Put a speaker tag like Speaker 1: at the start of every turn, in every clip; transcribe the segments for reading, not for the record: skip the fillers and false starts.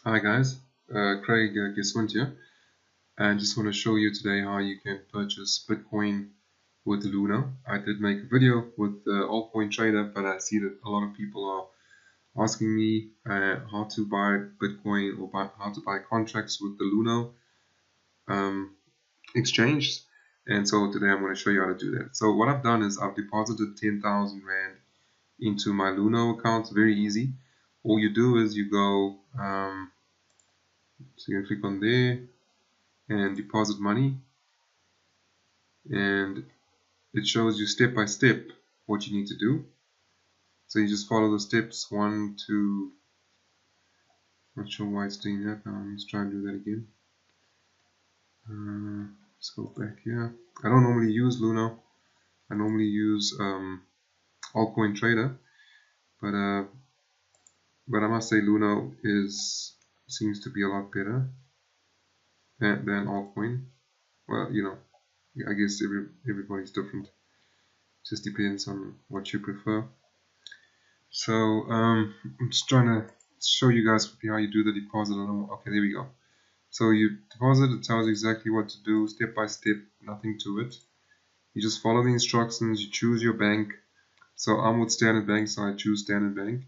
Speaker 1: Hi guys, Craig Giswint here, and just want to show you today how you can purchase Bitcoin with Luno. I did make a video with the Altcoin trader, but I see that a lot of people are asking me how to buy Bitcoin or how to buy contracts with the Luno exchange. And so today I'm going to show you how to do that. So what I've done is I've deposited 10,000 Rand into my Luno account. It's very easy. All you do is you go, so you can click on there and deposit money, and it shows you step by step what you need to do. So you just follow the steps 1, 2. Not sure why it's doing that now. Let's try and do that again. Let's go back here. I don't normally use Luno. I normally use Altcoin Trader, but I must say Luno seems to be a lot better than Altcoin. Well, you know, I guess everybody's different. Just depends on what you prefer. So I'm just trying to show you guys how you do the deposit. Okay, there we go. So you deposit, it tells you exactly what to do, step by step, nothing to it. You just follow the instructions, you choose your bank. So I'm with Standard Bank, so I choose Standard Bank.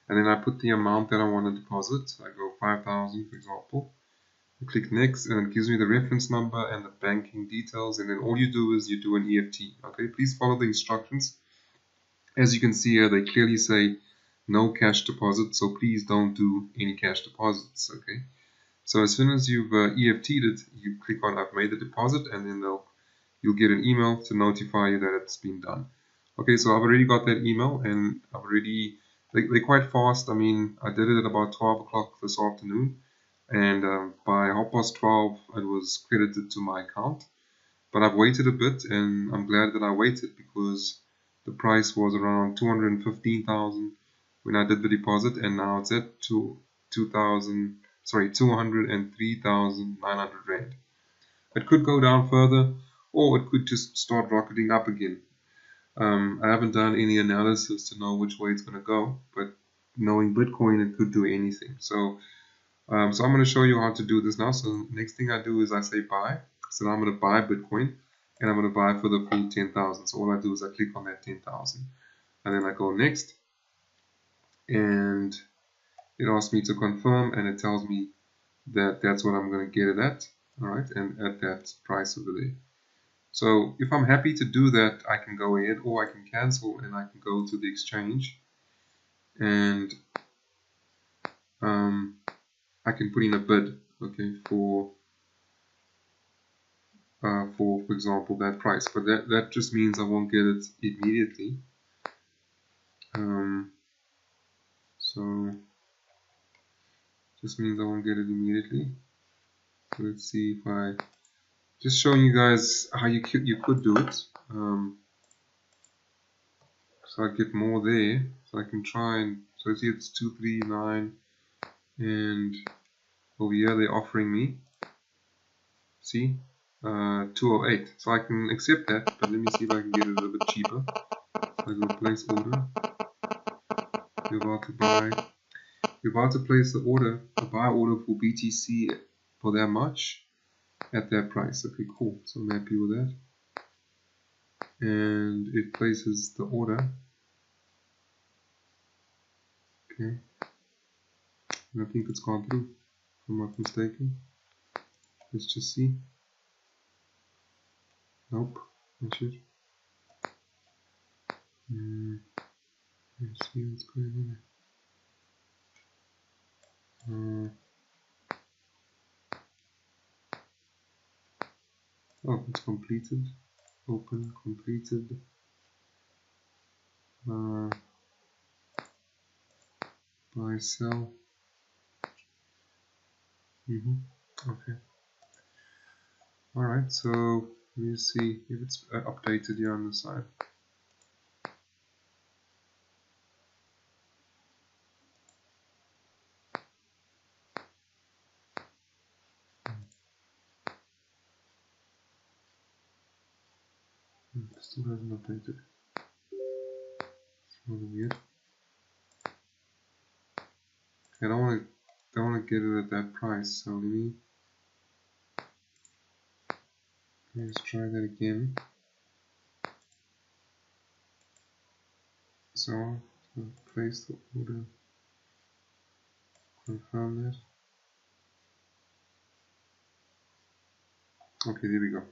Speaker 1: And then I put the amount that I want to deposit. I go 5,000 for example. I click next, and it gives me the reference number and the banking details. And then all you do is you do an EFT. Okay, please follow the instructions. As you can see here, they clearly say no cash deposit, so please don't do any cash deposits. Okay, so as soon as you've EFT'd it, you click on I've made the deposit, and then you'll get an email to notify you that it's been done. Okay, so I've already got that email, and I've already they're quite fast. I mean, I did it at about 12 o'clock this afternoon, and by 12:30 it was credited to my account. But I've waited a bit, and I'm glad that I waited because the price was around 215,000 when I did the deposit, and now it's at 203,900 Rand. It could go down further, or it could just start rocketing up again. I haven't done any analysis to know which way it's going to go, but knowing Bitcoin, it could do anything. So I'm going to show you how to do this now. So next thing I do is I say buy. So now I'm going to buy Bitcoin, and I'm going to buy for the full 10,000. So all I do is I click on that 10,000, and then I go next, and it asks me to confirm, and it tells me that that's what I'm going to get it at. All right, and at that price over there. So if I'm happy to do that, I can go ahead, or I can cancel, and I can go to the exchange, and I can put in a bid, okay, for example that price, but that just means I won't get it immediately. So just means I won't get it immediately. So let's see if I just showing you guys how you could do it. So I get more there, so I can try and so see it's 239, and over here they're offering me, see, 208. So I can accept that, but let me see if I can get it a little bit cheaper. So I go place order. You're about to buy. You're about to place the order, a buy order for BTC for that much at that price. Okay, cool. So I'm happy with that. And it places the order. Okay. And I think it's gone through, if I'm not mistaken. Let's just see. Nope, not sure. Let's see what's going on. Oh, it's completed. Open, completed. Buy, sell. Okay. Alright, so let me see if it's updated here on the side. It still hasn't updated. It's really weird. I don't want to don't want to get it at that price, so let's try that again. So place the order, confirm that. Okay, there we go.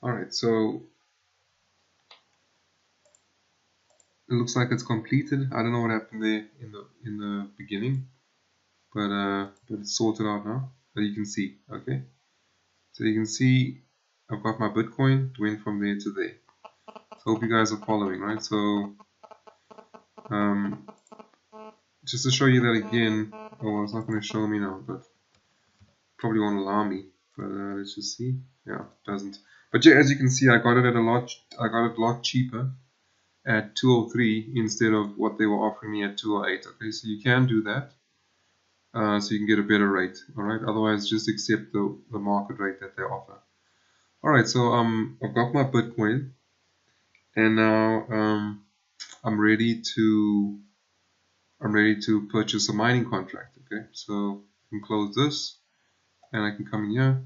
Speaker 1: Alright, so it looks like it's completed. I don't know what happened there in the beginning, but it's sorted out now. As you can see, okay. So you can see I've got my Bitcoin, it went from there to there. So hope you guys are following, right? So just to show you that again, well, it's not going to show me now, but probably won't allow me. But let's just see. Yeah, it doesn't. But yeah, as you can see, I got it a lot cheaper at 203 instead of what they were offering me at 208. Okay, so you can do that, so you can get a better rate. All right, otherwise just accept the market rate that they offer. All right, so I've got my Bitcoin, and now I'm ready to purchase a mining contract. Okay, so I can close this, and I can come in here,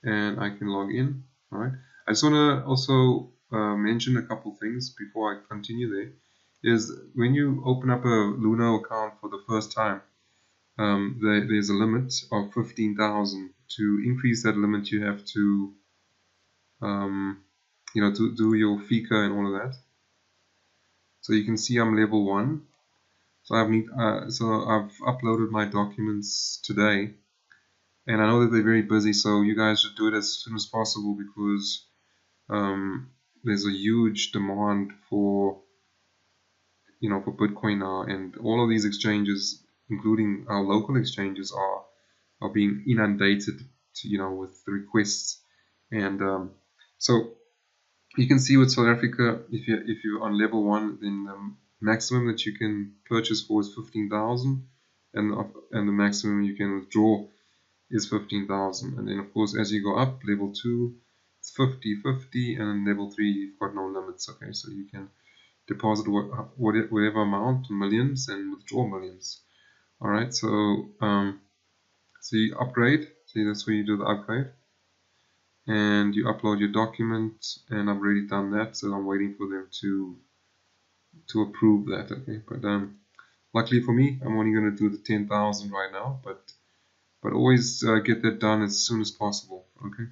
Speaker 1: and I can log in. All right, I just want to also mention a couple things before I continue. There is when you open up a Luno account for the first time, there's a limit of 15,000. To increase that limit, you have to to do your FICA and all of that. So you can see I'm level 1. So I've uploaded my documents today, and I know that they're very busy. So you guys should do it as soon as possible because there's a huge demand for for Bitcoin now, and all of these exchanges, including our local exchanges, are being inundated with requests, and so you can see with South Africa, if you're on level 1, then the maximum that you can purchase for is 15,000, and the maximum you can withdraw is 15,000. And then of course as you go up, level 2 it's 50, and then level 3 you've got no limits. Okay, so you can deposit whatever amount, millions, and withdraw millions. All right, so so you upgrade. See, that's where you do the upgrade, and you upload your document, and I've already done that, so I'm waiting for them to approve that. Okay, but luckily for me, I'm only going to do the 10,000 right now, but always get that done as soon as possible. Okay,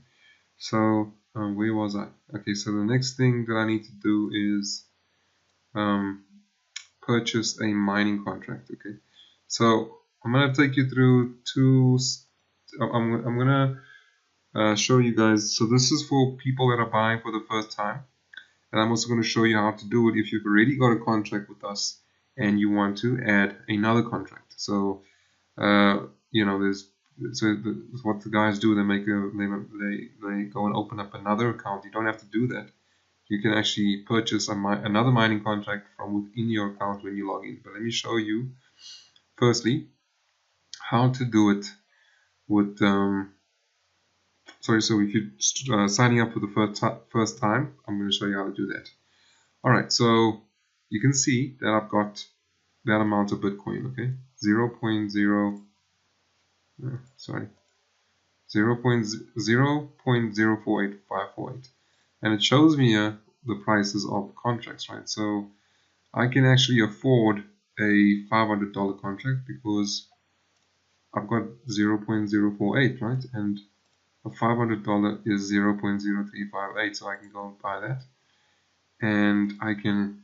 Speaker 1: so where was I? Okay, so the next thing that I need to do is purchase a mining contract. Okay, so I'm going to take you through I'm going to show you guys. So this is for people that are buying for the first time, and I'm also going to show you how to do it if you've already got a contract with us and you want to add another contract. So what the guys do, they go and open up another account. You don't have to do that. You can actually purchase another mining contract from within your account when you log in. But let me show you firstly how to do it with so if you're signing up for the first time, I'm going to show you how to do that. Alright, so you can see that I've got that amount of Bitcoin, okay? 0.048, and it shows me the prices of the contracts, right? So I can actually afford a $500 contract because I've got 0.048, right? And a $500 is 0.0358, so I can go and buy that, and I can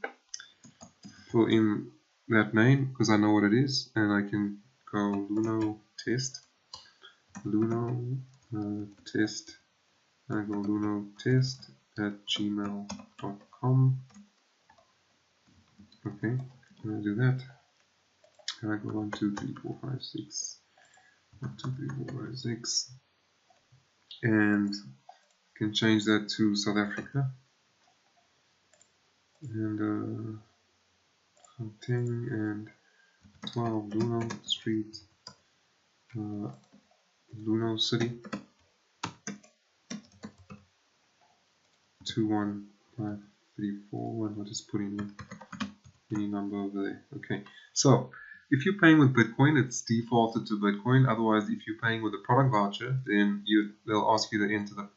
Speaker 1: fill in that name because I know what it is, and I can go Luno test, test, and I go Luno test at gmail.com. Okay, and I do that, and I go 1, 2, 3, 4, 5, 6, 1, 2, 3, 4, 5, 6, and can change that to South Africa, and 10 and 12 Luno Street, Luno City, 21534. I'll just put in any number over there. Okay, so if you're paying with Bitcoin, it's defaulted to Bitcoin. Otherwise, if you're paying with a product voucher, then they'll ask you to enter the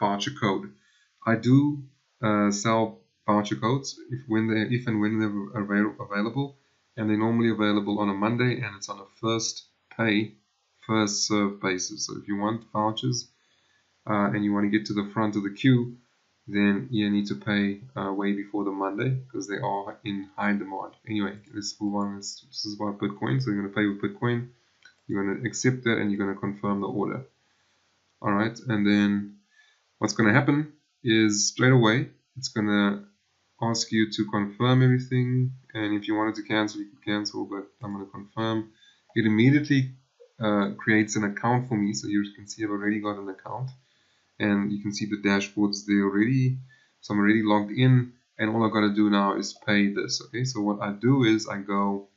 Speaker 1: voucher code. I do sell voucher codes if and when they're available, and they're normally available on a Monday, and it's on a first pay, first serve basis. So if you want vouchers and you want to get to the front of the queue, then you need to pay way before the Monday because they are in high demand. Anyway, let's move on. This is about Bitcoin. So you're going to pay with Bitcoin. You're going to accept that and you're going to confirm the order. Alright, and then what's going to happen is straight away it's going to ask you to confirm everything. And if you wanted to cancel, you can cancel, but I'm going to confirm. It immediately creates an account for me. So you can see I've already got an account. And you can see the dashboards there already. So I'm already logged in, and all I've got to do now is pay this. Okay, so what I do is I go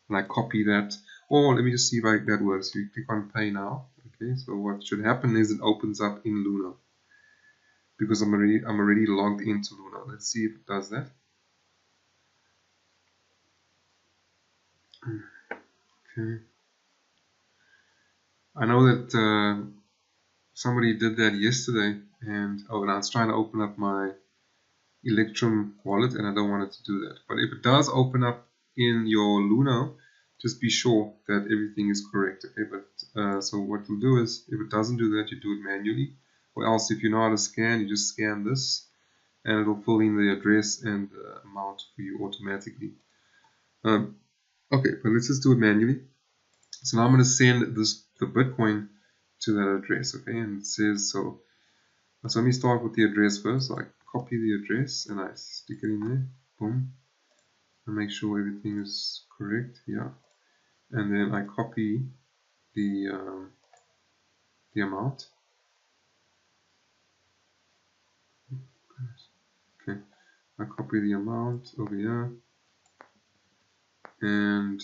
Speaker 1: and I copy that. Or let me just see if that works. So you click on pay now. Okay, so what should happen is it opens up in Luno because I'm already logged into Luno. Let's see if it does that. Okay, I know that somebody did that yesterday, and now it's trying to open up my Electrum wallet, and I don't want it to do that. But if it does open up in your Luno, just be sure that everything is correct. Okay, but so what you'll do is, if it doesn't do that, you do it manually, or else if you know how to scan, you just scan this, and it'll fill in the address and the amount for you automatically. Okay, but let's just do it manually. So now I'm going to send the Bitcoin to that address. Okay, and it says so. So let me start with the address first. So I copy the address and I stick it in there. Boom. And make sure everything is correct. Yeah. And then I copy the amount. Okay. I copy the amount over here, and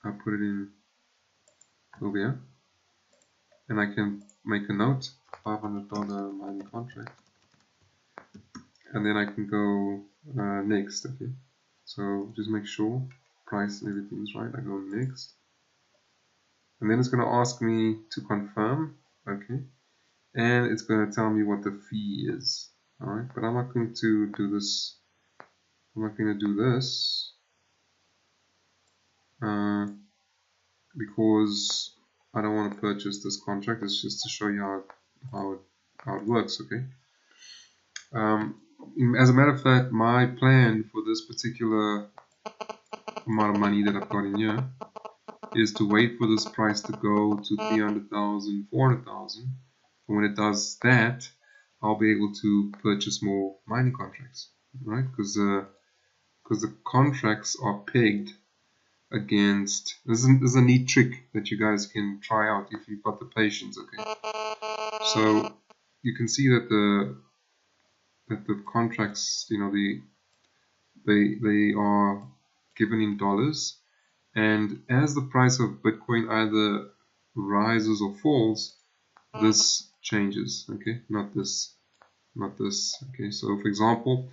Speaker 1: I put it in over here. And I can make a note, $500 mining contract. And then I can go next. Okay. So just make sure price and everything is right. I go next. And then it's going to ask me to confirm. Okay. And it's going to tell me what the fee is. Alright. But I'm not going to do this. I'm not going to do this. Because I don't want to purchase this contract. It's just to show you how it works. Okay. As a matter of fact, my plan for this particular amount of money that I've got in here is to wait for this price to go to 300,000, 400,000. And when it does that, I'll be able to purchase more mining contracts, right? Because the contracts are pegged against. This is a neat trick that you guys can try out if you've got the patience. Okay, so you can see that the contracts, you know, they are given in dollars, and as the price of Bitcoin either rises or falls, this changes. Okay, not this. Okay, so for example,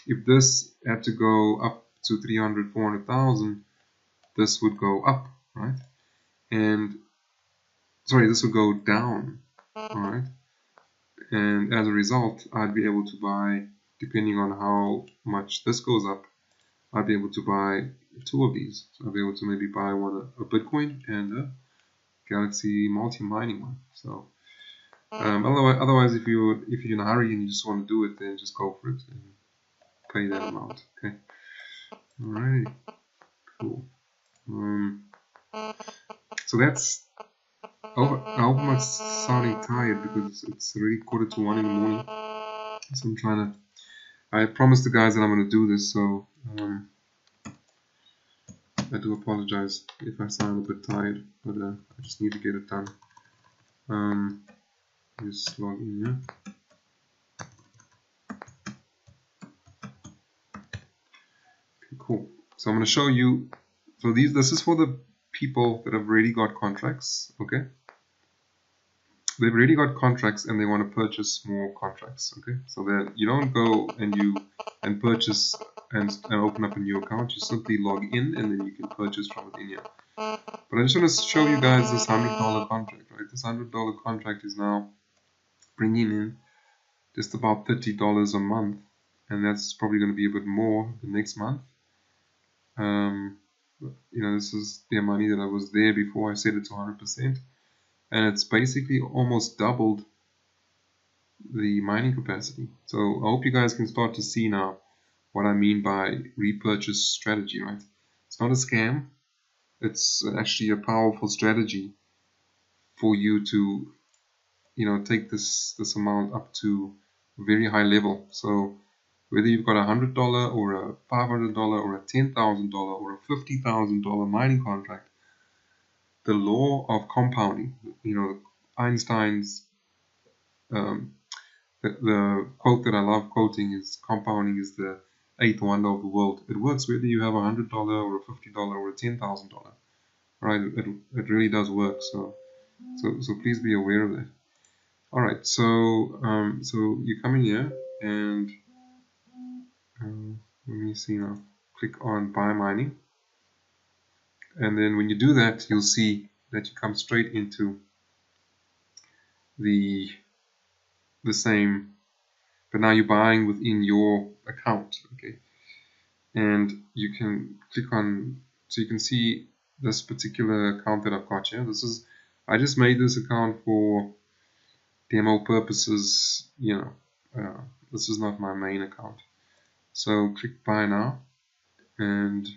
Speaker 1: if this had to go up to 300, 400,000, this would go up, right? And sorry, this would go down, all right? And as a result, I'd be able to buy, depending on how much this goes up, I'd be able to buy two of these. So I'll be able to maybe buy one a Bitcoin and a Galaxy Multimining one. So otherwise, if you're in a hurry and you just want to do it, then just go for it and pay that amount. Okay. Alrighty. Cool. So that's. I hope I'm not sounding tired because it's already 1:45 in the morning. So I'm trying to. I promised the guys that I'm going to do this, so I do apologize if I sound a bit tired, but I just need to get it done. Just log in here. Okay, cool. So I'm going to show you. So this is for the people that have already got contracts. Okay. They've already got contracts and they want to purchase more contracts. Okay. So that you don't go and purchase and open up a new account, you simply log in and then you can purchase from within here. But I just want to show you guys this $100 contract, right? This $100 contract is now bringing in just about $30 a month, and that's probably going to be a bit more the next month. You know, this is the money that I was there before I set it to 100%, and it's basically almost doubled the mining capacity. So I hope you guys can start to see now what I mean by repurchase strategy, right? It's not a scam. It's actually a powerful strategy for you to, you know, take this amount up to a very high level. So whether you've got $100 or a $500 or a $10,000 or a $50,000 mining contract, the law of compounding, you know, Einstein's the quote that I love quoting is compounding is the eighth wonder of the world. It works whether you have $100 or a $50 or a $10,000, right? It really does work. So please be aware of that. All right. So you come in here and let me see now. Click on buy mining, and then when you do that, you'll see that you come straight into the same, but now you're buying within your account, okay? And you can click on, so you can see this particular account that I've got here. I just made this account for demo purposes, you know. This is not my main account. So click buy now, and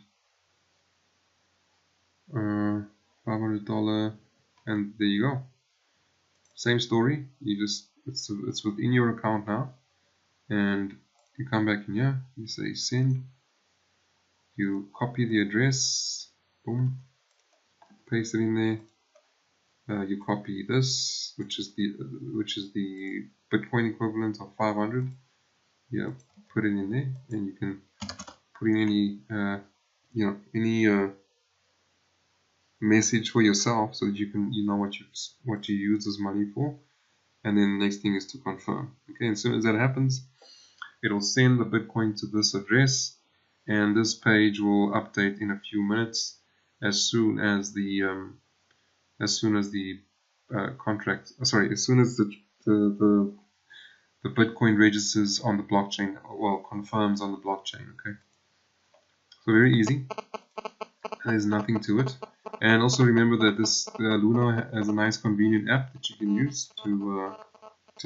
Speaker 1: $500, and there you go. Same story. It's within your account now, and you come back in here. You say send. You copy the address. Boom. Paste it in there. You copy this, which is the Bitcoin equivalent of 500. Yeah, put it in there, and you can put in any message for yourself, so that you know what you use this money for. And then the next thing is to confirm. Okay, as soon as that happens, it'll send the Bitcoin to this address, and this page will update in a few minutes as soon as the contract, sorry, as soon as the Bitcoin registers on the blockchain, well, confirms on the blockchain. Okay, so very easy. There's nothing to it. And also remember that this Luno has a nice convenient app that you can use to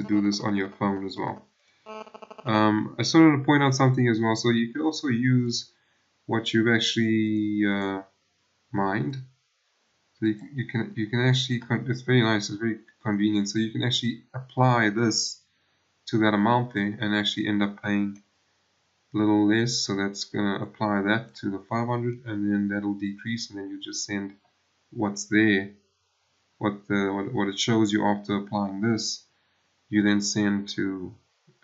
Speaker 1: do this on your phone as well. I just wanted to point out something as well. So you can also use what you've actually mined. So you can actually, it's very nice, it's very convenient. So you can actually apply this to that amount there and actually end up paying a little less. So that's going to apply that to the 500, and then that'll decrease, and then you just send what's there, what it shows you after applying this. You then send to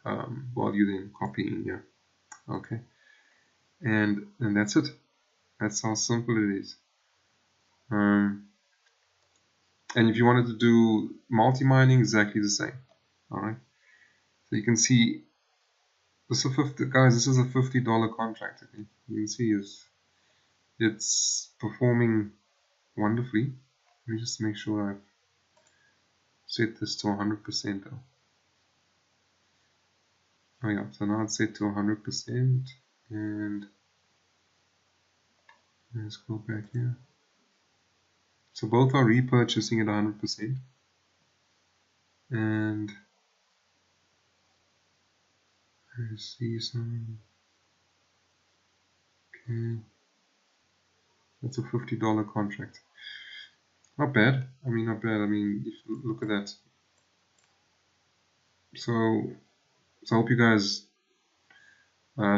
Speaker 1: you then copy in here. Okay, and that's it. That's how simple it is. And if you wanted to do multi-mining, exactly the same. Alright, so you can see this is this is a $50 contract. Okay? You can see it's performing wonderfully. Let me just make sure I've set this to 100% though. Oh yeah, so now it's set to 100%, and let's go back here. So both are repurchasing at 100%, and I see some. Okay, that's a $50 contract. Not bad. I mean, not bad. I mean, if you look at that. So I hope you guys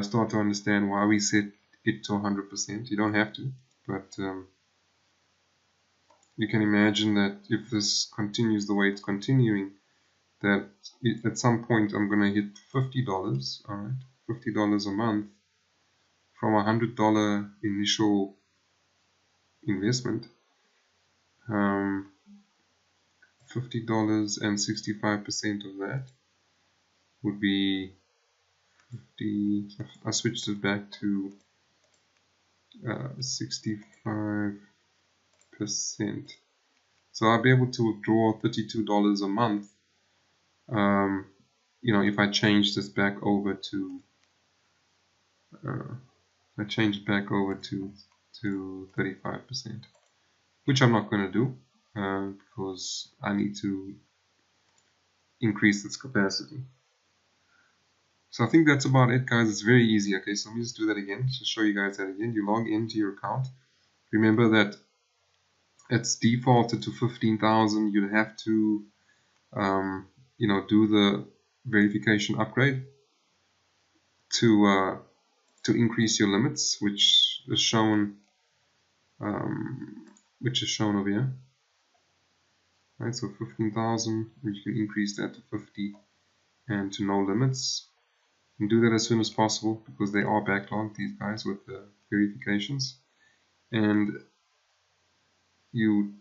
Speaker 1: start to understand why we set it to 100%. You don't have to, but you can imagine that if this continues the way it's continuing, that at some point I'm going to hit $50, all right, $50 a month from a $100 initial investment. $50 and 65% of that would be I switched it back to 65%. So I'll be able to withdraw $32 a month. You know, if I change this back over to, I change it back over to 35%, which I'm not going to do because I need to increase its capacity. So I think that's about it, guys. It's very easy. Okay, so let me just do that again to show you guys that again. You log into your account. Remember that it's defaulted to 15,000. You have to, you know, do the verification upgrade to increase your limits, which is shown over here. Right, so 15,000. You can increase that to 50 and to no limits. And do that as soon as possible because they are backlogged, these guys, with the verifications. And you would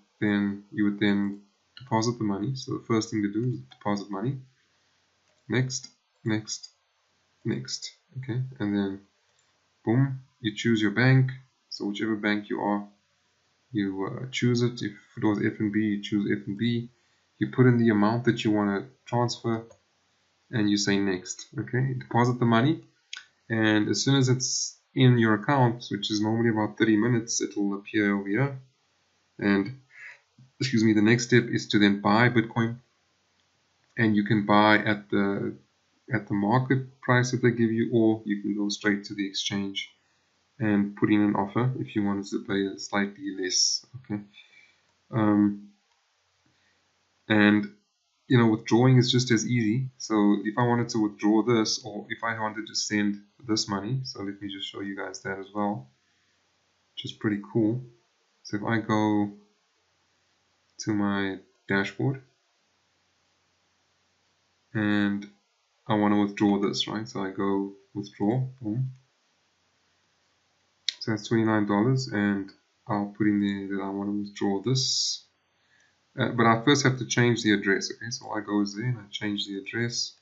Speaker 1: then deposit the money. So the first thing to do is deposit money. Next, next, next. Okay, and then boom, you choose your bank. So whichever bank you are, you choose it. If it was F&B, you choose F&B. You put in the amount that you want to transfer, and you say next. Okay, deposit the money, and as soon as it's in your account, which is normally about 30 minutes, it will appear over here. And excuse me, the next step is to then buy Bitcoin, and you can buy at the market price that they give you, or you can go straight to the exchange and put in an offer if you wanted to pay slightly less. Okay, and you know, withdrawing is just as easy. So if I wanted to withdraw this, or if I wanted to send this money, so let me just show you guys that as well, which is pretty cool. So if I go to my dashboard and I want to withdraw this, right? So I go withdraw, boom. So that's $29, and I'll put in there that I want to withdraw this. But I first have to change the address, okay? So I go there and I change the address.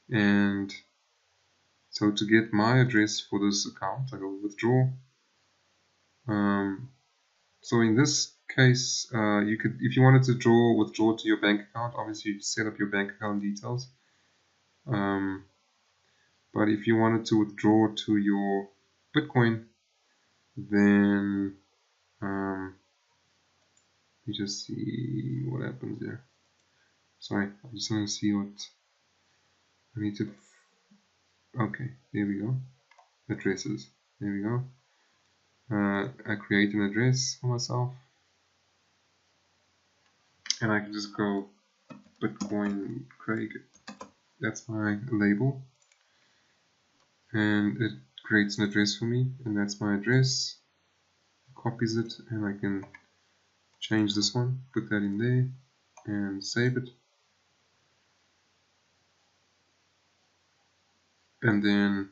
Speaker 1: And so to get my address for this account, I go withdraw. So in this case, you could, if you wanted to withdraw to your bank account, obviously you set up your bank account details. But if you wanted to withdraw to your Bitcoin, then you just see what happens there. Sorry, I'm just going to see what I need to. Okay, there we go. Addresses. There we go. I create an address for myself, and I can just go Bitcoin Craig. That's my label, and it creates an address for me, and that's my address. Copies it, and I can change this one, put that in there, and save it. And then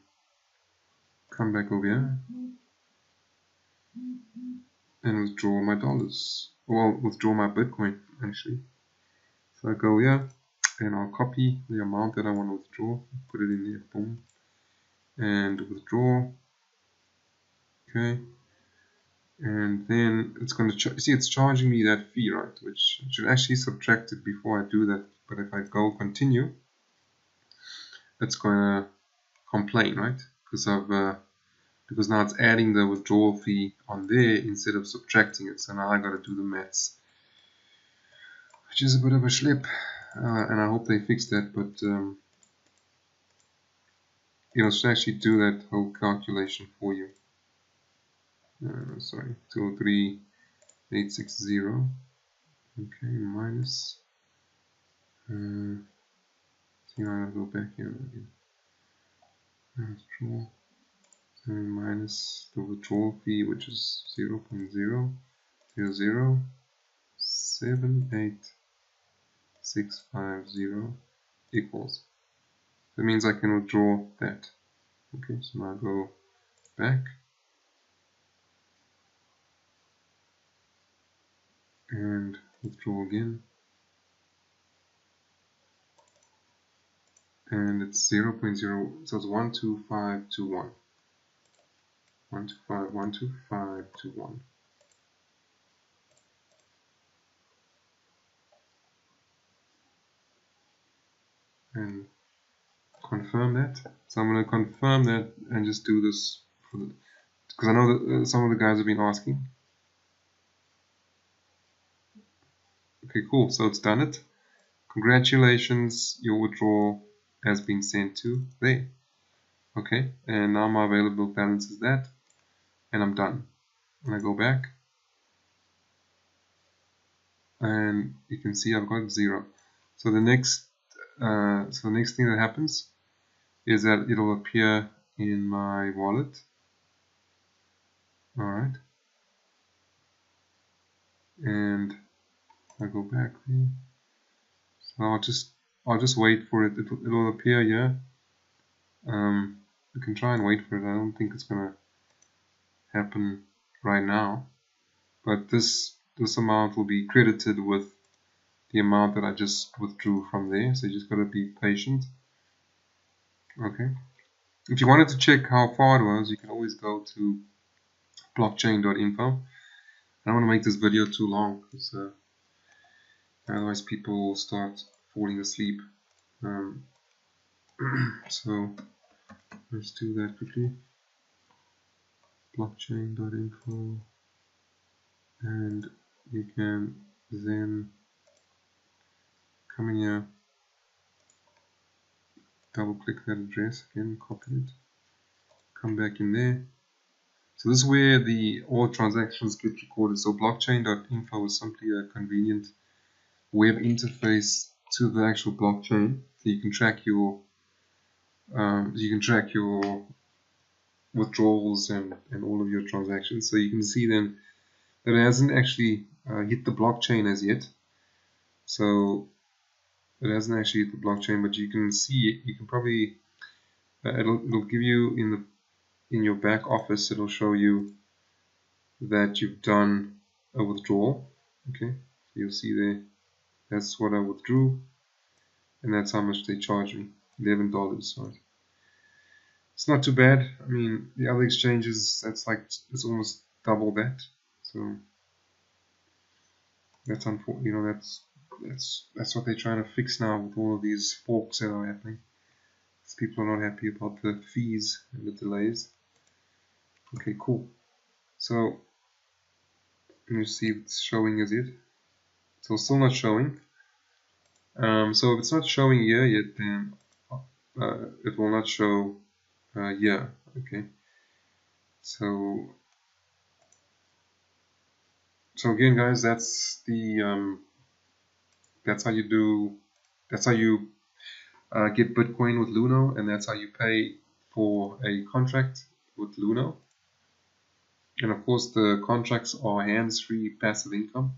Speaker 1: come back over here and withdraw my dollars. Well, withdraw my Bitcoin actually. So I go here and I'll copy the amount that I want to withdraw, put it in there, boom, and withdraw. Okay, and then it's going to see it's charging me that fee, right? Which should actually subtract it before I do that. But if I go continue, it's going to complain, right? Because now it's adding the withdrawal fee on there instead of subtracting it. So now I got to do the maths, which is a bit of a schlep, and I hope they fix that. But you know, it should actually do that whole calculation for you. Sorry, 203,860. Okay, minus. See, now I'll go back here again. Withdraw. Minus the withdrawal fee, which is 0.00078,650 equals. That means I can withdraw that. Okay, so now I go back and withdraw again. and it's 0.0, so it's 12521. 12521. And confirm that. So I'm going to confirm that and just do this for the, because I know that some of the guys have been asking. Okay, cool. So it's done it. Congratulations, your withdrawal has been sent to there. Okay, and now my available balance is that, and I'm done. And I go back, and you can see I've got 0. So the next thing that happens is that it'll appear in my wallet. All right, and I go back there. So I'll just wait for it. It'll appear here. You can try and wait for it. I don't think it's gonna happen right now, but this amount will be credited with the amount that I just withdrew from there. So you just gotta be patient. Okay. If you wanted to check how far it was, you can always go to blockchain.info. I don't want to make this video too long because otherwise people will start falling asleep. So let's do that quickly. Blockchain.info, and you can then come in here, double click that address again, copy it, come back in there. So this is where all transactions get recorded. So blockchain.info is simply a convenient web interface to the actual blockchain, so you can track your withdrawals and all of your transactions. So you can see then that it hasn't actually hit the blockchain as yet. So it hasn't actually hit the blockchain, but you can see, you can probably it'll give you in your back office, it'll show you that you've done a withdrawal. Okay, so you'll see there, that's what I withdrew, and that's how much they charge me, $11. Right? It's not too bad. I mean, the other exchanges, it's almost double that. So that's unfortunate. You know, that's what they're trying to fix now with all of these forks that are happening. Because people are not happy about the fees and the delays. Okay, cool. So let me see if it's showing as it. So it's still not showing. So if it's not showing here yet, then it will not show here. Okay. So again, guys, that's how you get Bitcoin with Luno, and that's how you pay for a contract with Luno. And of course, the contracts are hands-free passive income.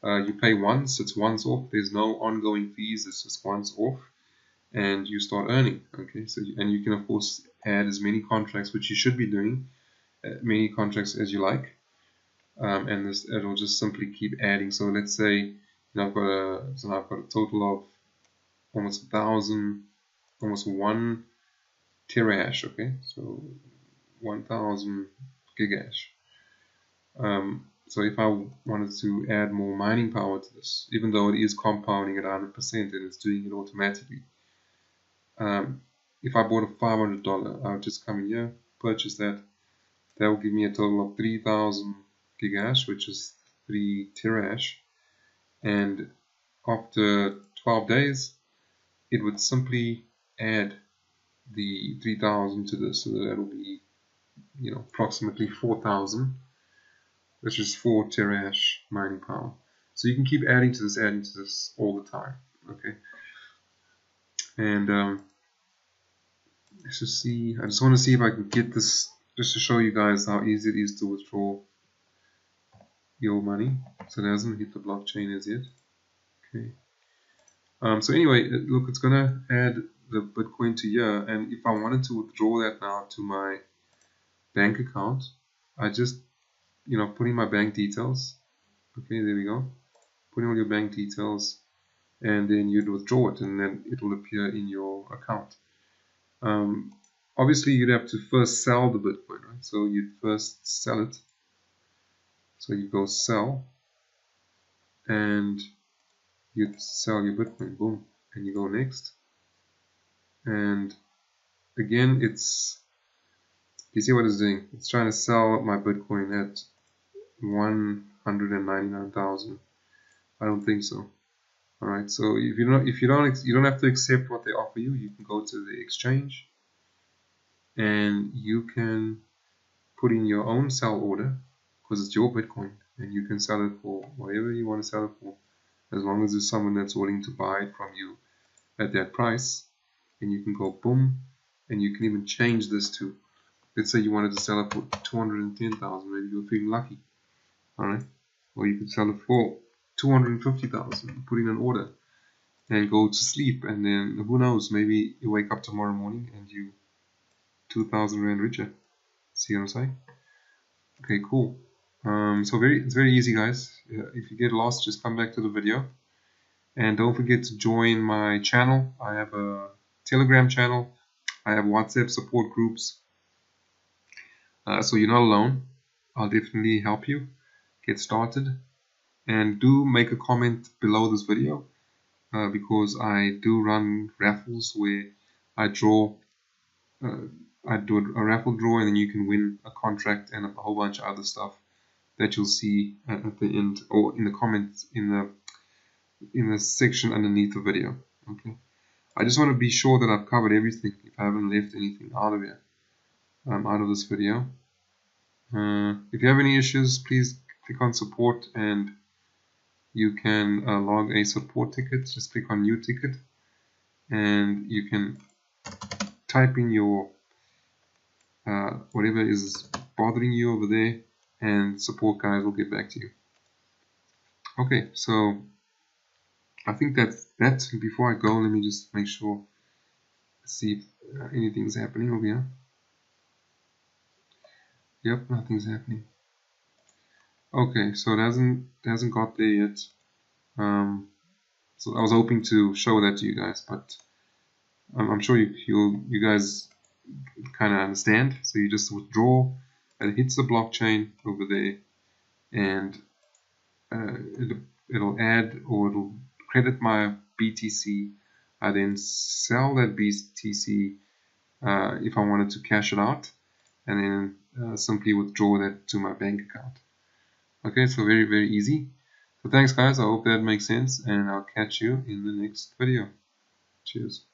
Speaker 1: You pay once, it's once off. There's no ongoing fees. It's just once off, and you start earning. Okay, so and you can of course add as many contracts, which you should be doing, many contracts as you like, and it'll just simply keep adding. So let's say I've got a total of almost 1,000, almost 1 terahash. Okay, so 1,000 gigahash. So if I wanted to add more mining power to this, even though it is compounding at 100% and it's doing it automatically, if I bought a $500, I would just come in here, purchase that. That will give me a total of 3,000 gigahash, which is 3 terahash. And after 12 days, it would simply add the 3,000 to this, so that will be, approximately 4,000, which is 4 terahash mining power. So you can keep adding to this all the time. Okay, and let's just see. I just want to see if I can get this just to show you guys how easy it is to withdraw your money. So it hasn't hit the blockchain as yet. Okay. So anyway, look, it's gonna add the Bitcoin to here, and if I wanted to withdraw that now to my bank account, I just put in my bank details. Okay, there we go. Put in all your bank details, and then you'd withdraw it, and then it will appear in your account. Obviously, you'd have to first sell the Bitcoin, right? So you'd first sell it. So you go sell, and you'd sell your Bitcoin, boom, and you go next. And again, you see what it's doing? It's trying to sell my Bitcoin at 199,000. I don't think so. All right. So if you don't have to accept what they offer you. You can go to the exchange, and you can put in your own sell order because it's your Bitcoin, and you can sell it for whatever you want to sell it for, as long as there's someone that's willing to buy it from you at that price. And you can go boom, and you can even change this to, let's say you wanted to sell it for 210,000, maybe you're feeling lucky. All right. Or you could sell it for 250,000, put in an order, and go to sleep, and then who knows, maybe you wake up tomorrow morning and you 2,000 Rand richer. See what I'm saying? Okay, cool. So it's very easy, guys. If you get lost, just come back to the video, and don't forget to join my channel. I have a Telegram channel, I have WhatsApp support groups, so you're not alone. I'll definitely help you get started, and do make a comment below this video. Because I do run raffles where I do a raffle draw, and then you can win a contract and a whole bunch of other stuff that you'll see at the end, or in the comments in the section underneath the video. Okay. I just want to be sure that I've covered everything. If I haven't left anything out of here, out of this video. If you have any issues, please click on support, and you can log a support ticket. Just click on new ticket, and you can type in your whatever is bothering you over there, and support guys will get back to you. Okay, so I think that's that. Before I go, let me just make sure, see if anything's happening over here. Yep, nothing's happening. Okay, so it hasn't got there yet. So I was hoping to show that to you guys, but I'm sure you guys kind of understand. So you just withdraw, and it hits the blockchain over there, and it'll add, or it'll credit my BTC. I then sell that BTC if I wanted to cash it out, and then simply withdraw that to my bank account. Okay, so very, very easy. So thanks guys, I hope that makes sense, and I'll catch you in the next video. Cheers.